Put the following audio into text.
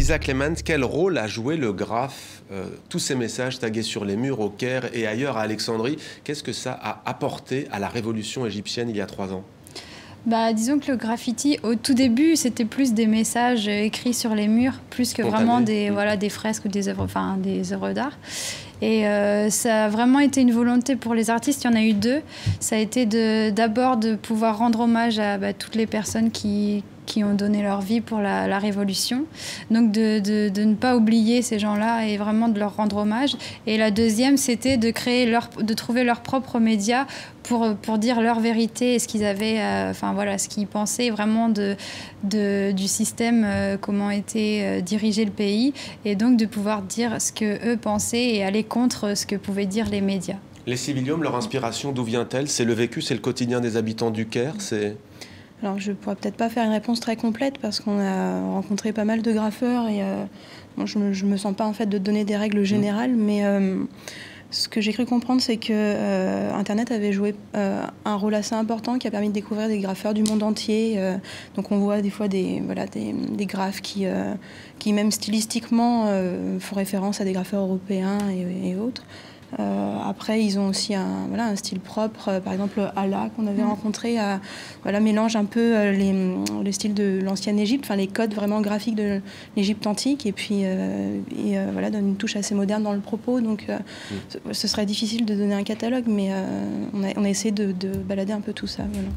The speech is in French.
Lisa Clement, quel rôle a joué le graphe, tous ces messages tagués sur les murs au Caire et ailleurs à Alexandrie? Qu'est-ce que ça a apporté à la révolution égyptienne il y a 3 ans? Disons que le graffiti, au tout début, c'était plus des messages écrits sur les murs, plus que vraiment des fresques ou des œuvres d'art. Et ça a vraiment été une volonté pour les artistes. Il y en a eu 2. Ça a été d'abord de pouvoir rendre hommage à toutes les personnes qui ont donné leur vie pour la Révolution. Donc de ne pas oublier ces gens-là et vraiment de leur rendre hommage. Et la deuxième, c'était de trouver leurs propres médias pour dire leur vérité et ce qu'ils avaient, ce qu'ils pensaient vraiment du système, comment était dirigé le pays, et donc de pouvoir dire ce qu'eux pensaient et aller contre ce que pouvaient dire les médias. Les Civilium, leur inspiration, d'où vient-elle? C'est le vécu, c'est le quotidien des habitants du Caire, Alors, je ne pourrais peut-être pas faire une réponse très complète parce qu'on a rencontré pas mal de graffeurs et je ne me sens pas en fait de donner des règles générales, mais ce que j'ai cru comprendre, c'est que Internet avait joué un rôle assez important qui a permis de découvrir des graffeurs du monde entier. Donc on voit des fois des graphes qui même stylistiquement font référence à des graffeurs européens et autres. Après, ils ont aussi un style propre. Par exemple, Allah, qu'on avait rencontré, mélange un peu le style de l'ancienne Égypte, les codes vraiment graphiques de l'Égypte antique, et puis donne une touche assez moderne dans le propos. Donc, ce serait difficile de donner un catalogue, mais on a essayé de balader un peu tout ça. Voilà.